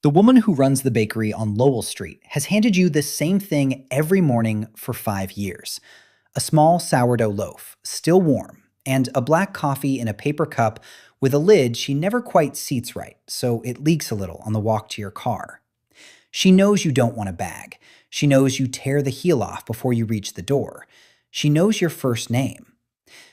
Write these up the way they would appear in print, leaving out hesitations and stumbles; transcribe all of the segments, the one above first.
The woman who runs the bakery on Lowell Street has handed you this same thing every morning for 5 years. A small sourdough loaf, still warm, and a black coffee in a paper cup with a lid she never quite seats right, so it leaks a little on the walk to your car. She knows you don't want a bag. She knows you tear the heel off before you reach the door. She knows your first name.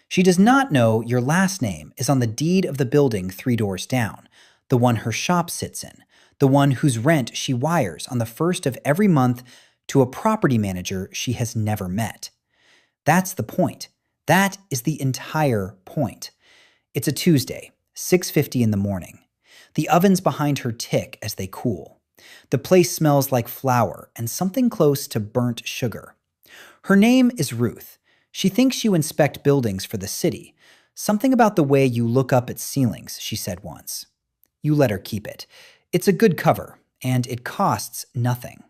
She does not know your last name is on the deed of the building 3 doors down, the one her shop sits in, the one whose rent she wires on the first of every month to a property manager she has never met. That's the point. That is the entire point. It's a Tuesday, 6:50 in the morning. The ovens behind her tick as they cool. The place smells like flour and something close to burnt sugar. Her name is Ruth. She thinks you inspect buildings for the city. Something about the way you look up at ceilings, she said once. You let her keep it. It's a good cover, and it costs nothing.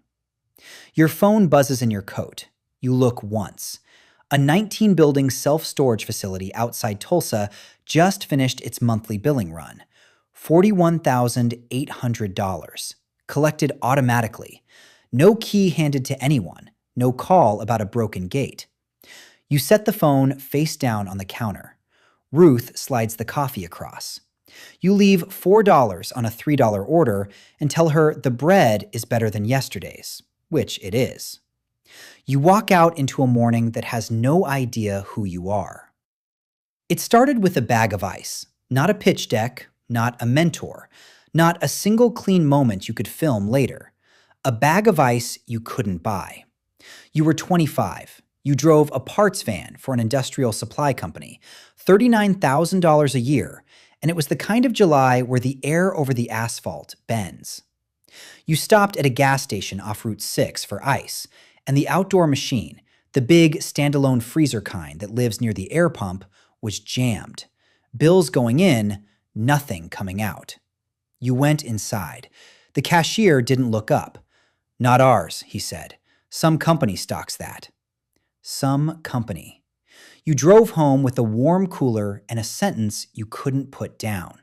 Your phone buzzes in your coat. You look once. A 19-building self-storage facility outside Tulsa just finished its monthly billing run. $41,800. Collected automatically. No key handed to anyone. No call about a broken gate. You set the phone face down on the counter. Ruth slides the coffee across. You leave $4 on a $3 order and tell her the bread is better than yesterday's, which it is. You walk out into a morning that has no idea who you are. It started with a bag of ice, not a pitch deck, not a mentor, not a single clean moment you could film later. A bag of ice you couldn't buy. You were 25. You drove a parts van for an industrial supply company, $39,000 a year, and it was the kind of July where the air over the asphalt bends. You stopped at a gas station off Route 6 for ice, and the outdoor machine, the big standalone freezer kind that lives near the air pump, was jammed. Bills going in, nothing coming out. You went inside. The cashier didn't look up. Not ours, he said. Some company stocks that. Some company. You drove home with a warm cooler and a sentence you couldn't put down.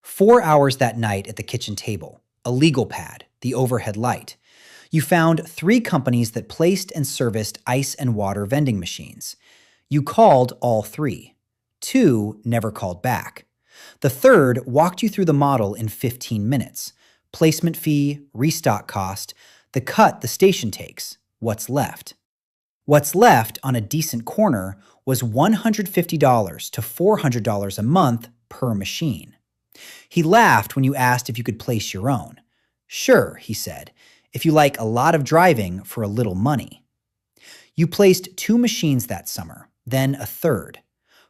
4 hours that night at the kitchen table, a legal pad, the overhead light. You found 3 companies that placed and serviced ice and water vending machines. You called all 3. 2 never called back. The third walked you through the model in 15 minutes. Placement fee, restock cost, the cut the station takes, what's left. What's left on a decent corner was $150 to $400 a month per machine. He laughed when you asked if you could place your own. Sure, he said, if you like a lot of driving for a little money. You placed 2 machines that summer, then a third.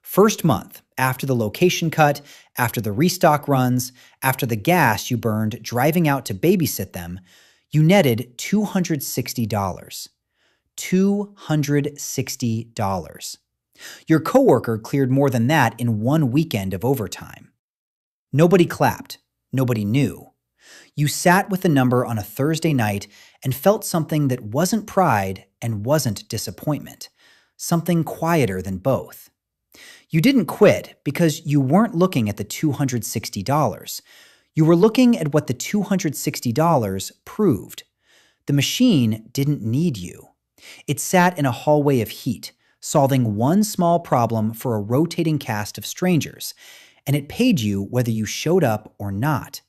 First month, after the location cut, after the restock runs, after the gas you burned driving out to babysit them, you netted $260. $260. Your coworker cleared more than that in 1 weekend of overtime. Nobody clapped. Nobody knew. You sat with the number on a Thursday night and felt something that wasn't pride and wasn't disappointment. Something quieter than both. You didn't quit because you weren't looking at the $260. You were looking at what the $260 proved. The machine didn't need you. It sat in a hallway of heat, solving one small problem for a rotating cast of strangers, and it paid you whether you showed up or not.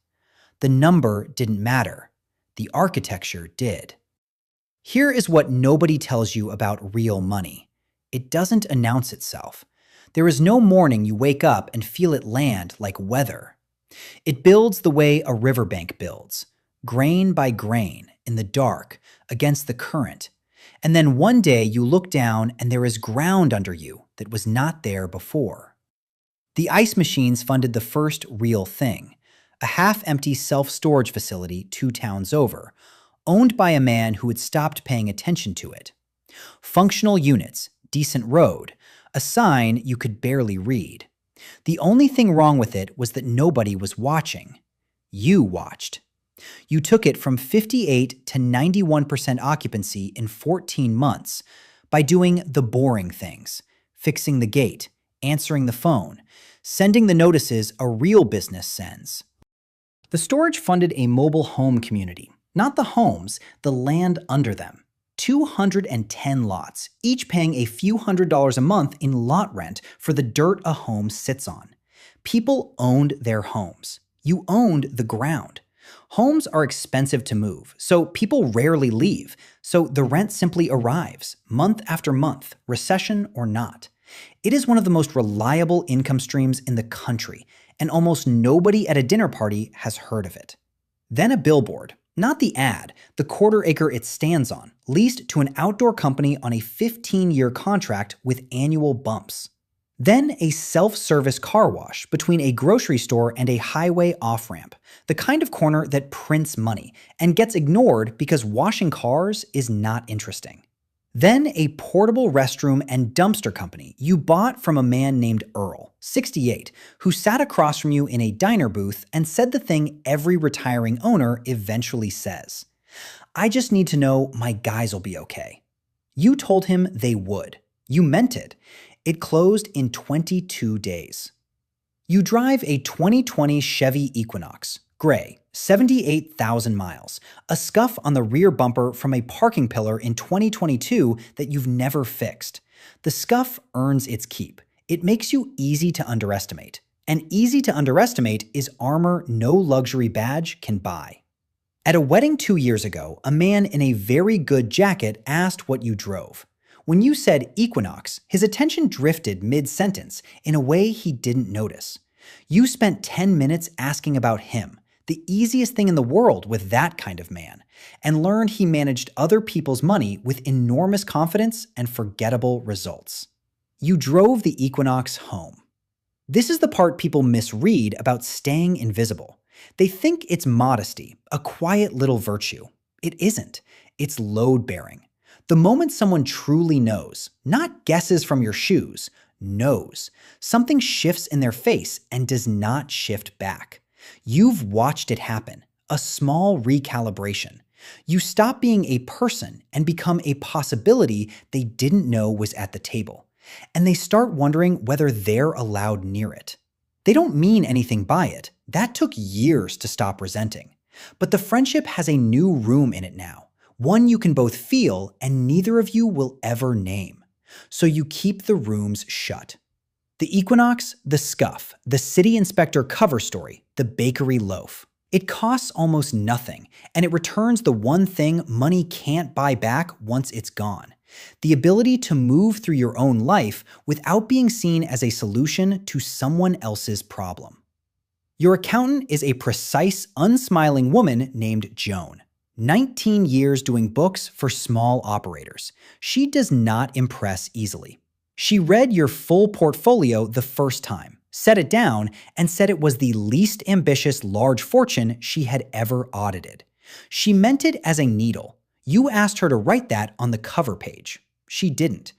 The number didn't matter. The architecture did. Here is what nobody tells you about real money. It doesn't announce itself. There is no morning you wake up and feel it land like weather. It builds the way a riverbank builds, grain by grain, in the dark, against the current. And then one day you look down and there is ground under you that was not there before. The ice machines funded the first real thing, a half-empty self-storage facility 2 towns over, owned by a man who had stopped paying attention to it. Functional units, decent road, a sign you could barely read. The only thing wrong with it was that nobody was watching. You watched. You took it from 58 to 91% occupancy in 14 months by doing the boring things, fixing the gate, answering the phone, sending the notices a real business sends. The storage funded a mobile home community. Not the homes, the land under them. 210 lots, each paying a few $100s a month in lot rent for the dirt a home sits on. People owned their homes. You owned the ground. Homes are expensive to move, so people rarely leave, so the rent simply arrives, month after month, recession or not. It is one of the most reliable income streams in the country, and almost nobody at a dinner party has heard of it. Then a billboard, not the ad, the quarter acre it stands on, leased to an outdoor company on a 15-year contract with annual bumps. Then a self-service car wash between a grocery store and a highway off-ramp, the kind of corner that prints money and gets ignored because washing cars is not interesting. Then a portable restroom and dumpster company you bought from a man named Earl, 68, who sat across from you in a diner booth and said the thing every retiring owner eventually says. I just need to know my guys will be okay. You told him they would. You meant it. It closed in 22 days. You drive a 2020 Chevy Equinox, gray, 78,000 miles, a scuff on the rear bumper from a parking pillar in 2022 that you've never fixed. The scuff earns its keep. It makes you easy to underestimate. And easy to underestimate is armor no luxury badge can buy. At a wedding 2 years ago, a man in a very good jacket asked what you drove. When you said Equinox, his attention drifted mid-sentence in a way he didn't notice. You spent 10 minutes asking about him, the easiest thing in the world with that kind of man, and learned he managed other people's money with enormous confidence and forgettable results. You drove the Equinox home. This is the part people misread about staying invisible. They think it's modesty, a quiet little virtue. It isn't. It's load-bearing. The moment someone truly knows, not guesses from your shoes, knows, something shifts in their face and does not shift back. You've watched it happen, a small recalibration. You stop being a person and become a possibility they didn't know was at the table. And they start wondering whether they're allowed near it. They don't mean anything by it. That took years to stop resenting. But the friendship has a new room in it now. One you can both feel and neither of you will ever name. So you keep the rooms shut. The Equinox, the scuff, the city inspector cover story, the bakery loaf. It costs almost nothing, and it returns the one thing money can't buy back once it's gone. The ability to move through your own life without being seen as a solution to someone else's problem. Your accountant is a precise, unsmiling woman named Joan. 19 years doing books for small operators. She does not impress easily. She read your full portfolio the first time, set it down, and said it was the least ambitious large fortune she had ever audited. She meant it as a needle. You asked her to write that on the cover page. She didn't.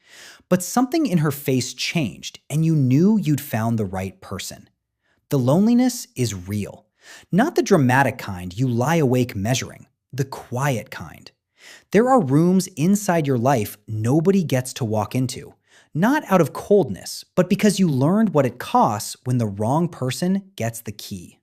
But something in her face changed, and you knew you'd found the right person. The loneliness is real. Not the dramatic kind you lie awake measuring. The quiet kind. There are rooms inside your life nobody gets to walk into, not out of coldness, but because you learned what it costs when the wrong person gets the key.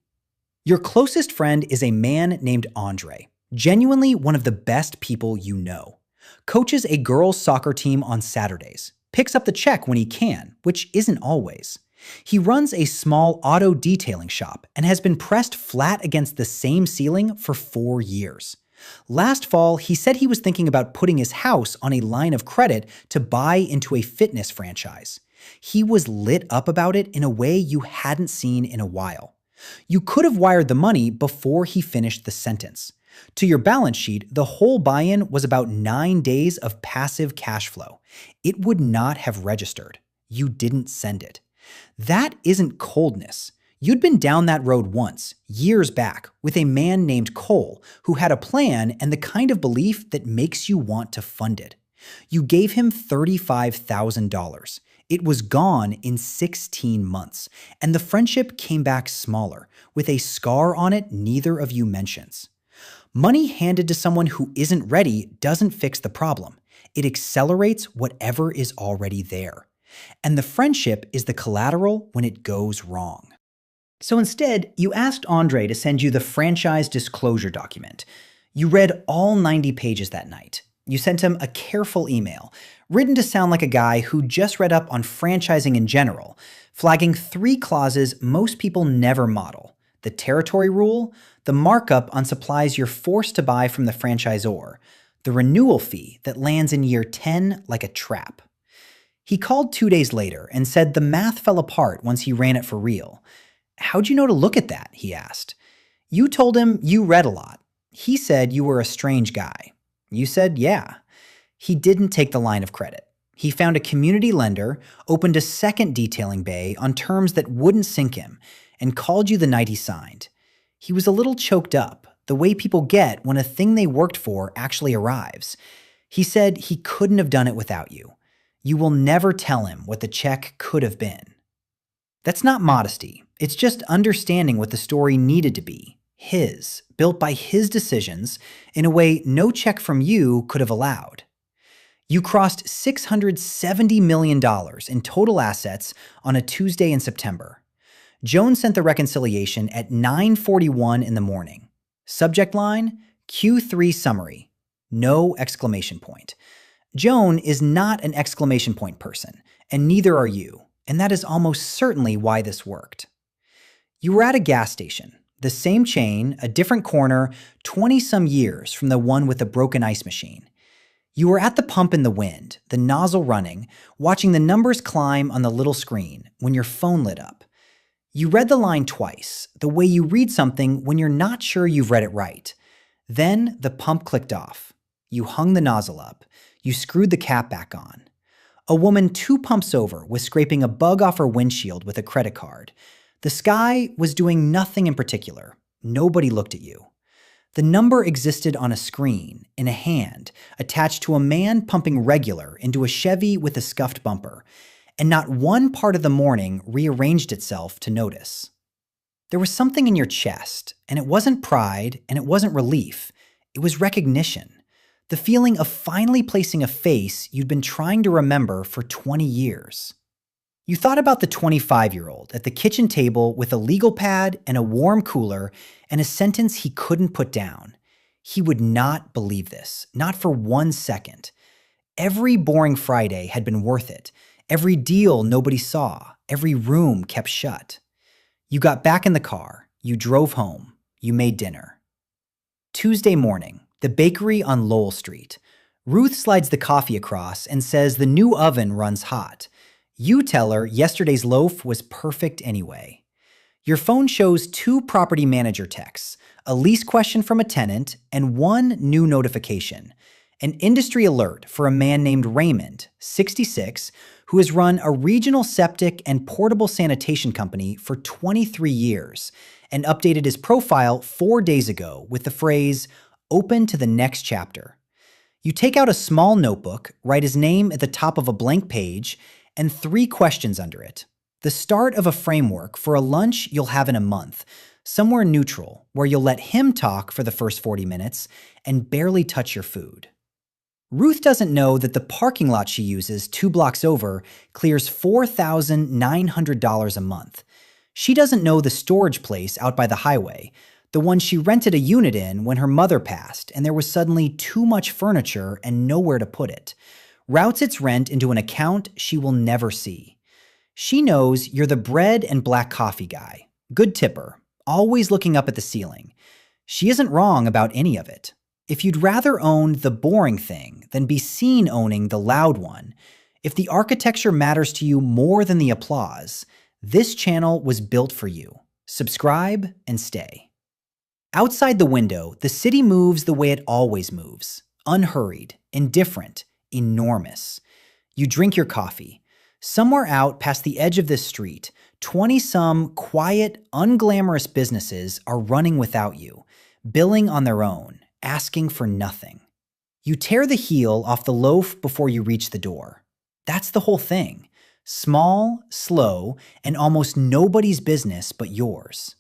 Your closest friend is a man named Andre, genuinely one of the best people you know. Coaches a girls' soccer team on Saturdays, picks up the check when he can, which isn't always. He runs a small auto detailing shop and has been pressed flat against the same ceiling for 4 years. Last fall, he said he was thinking about putting his house on a line of credit to buy into a fitness franchise. He was lit up about it in a way you hadn't seen in a while. You could have wired the money before he finished the sentence. To your balance sheet, the whole buy-in was about 9 days of passive cash flow. It would not have registered. You didn't send it. That isn't coldness. You'd been down that road once, years back, with a man named Cole who had a plan and the kind of belief that makes you want to fund it. You gave him $35,000. It was gone in 16 months, and the friendship came back smaller, with a scar on it neither of you mentions. Money handed to someone who isn't ready doesn't fix the problem. It accelerates whatever is already there. And the friendship is the collateral when it goes wrong. So instead, you asked Andre to send you the franchise disclosure document. You read all 90 pages that night. You sent him a careful email, written to sound like a guy who just read up on franchising in general, flagging 3 clauses most people never model: the territory rule, the markup on supplies you're forced to buy from the franchisor, the renewal fee that lands in year 10 like a trap. He called 2 days later and said the math fell apart once he ran it for real. "How'd you know to look at that?" he asked. You told him you read a lot. He said you were a strange guy. You said, yeah. He didn't take the line of credit. He found a community lender, opened a second detailing bay on terms that wouldn't sink him, and called you the night he signed. He was a little choked up, the way people get when a thing they worked for actually arrives. He said he couldn't have done it without you. You will never tell him what the check could have been. That's not modesty. It's just understanding what the story needed to be. His, built by his decisions in a way no check from you could have allowed. You crossed $670 million in total assets on a Tuesday in September. Joan sent the reconciliation at 9:41 in the morning. Subject line, Q3 summary. No exclamation point. Joan is not an exclamation point person, and neither are you, and that is almost certainly why this worked. You were at a gas station. The same chain, a different corner, 20-some years from the one with the broken ice machine. You were at the pump in the wind, the nozzle running, watching the numbers climb on the little screen when your phone lit up. You read the line twice, the way you read something when you're not sure you've read it right. Then the pump clicked off. You hung the nozzle up. You screwed the cap back on. A woman 2 pumps over was scraping a bug off her windshield with a credit card. The sky was doing nothing in particular. Nobody looked at you. The number existed on a screen, in a hand, attached to a man pumping regular into a Chevy with a scuffed bumper, and not one part of the morning rearranged itself to notice. There was something in your chest, and it wasn't pride, and it wasn't relief. It was recognition. The feeling of finally placing a face you'd been trying to remember for 20 years. You thought about the 25-year-old at the kitchen table with a legal pad and a warm cooler and a sentence he couldn't put down. He would not believe this, not for 1 second. Every boring Friday had been worth it. Every deal nobody saw. Every room kept shut. You got back in the car. You drove home. You made dinner. Tuesday morning, the bakery on Lowell Street. Ruth slides the coffee across and says the new oven runs hot. You tell her yesterday's loaf was perfect anyway. Your phone shows 2 property manager texts, a lease question from a tenant, and 1 new notification. An industry alert for a man named Raymond, 66, who has run a regional septic and portable sanitation company for 23 years and updated his profile 4 days ago with the phrase, "Open to the next chapter." You take out a small notebook, write his name at the top of a blank page, and 3 questions under it. The start of a framework for a lunch you'll have in a month, somewhere neutral, where you'll let him talk for the first 40 minutes and barely touch your food. Ruth doesn't know that the parking lot she uses 2 blocks over clears $4,900 a month. She doesn't know the storage place out by the highway, the one she rented a unit in when her mother passed and there was suddenly too much furniture and nowhere to put it. Routes its rent into an account she will never see. She knows you're the bread and black coffee guy, good tipper, always looking up at the ceiling. She isn't wrong about any of it. If you'd rather own the boring thing than be seen owning the loud one, if the architecture matters to you more than the applause, this channel was built for you. Subscribe and stay. Outside the window, the city moves the way it always moves, unhurried, indifferent, enormous. You drink your coffee. Somewhere out past the edge of this street, 20-some quiet, unglamorous businesses are running without you, billing on their own, asking for nothing. You tear the heel off the loaf before you reach the door. That's the whole thing. Small, slow, and almost nobody's business but yours.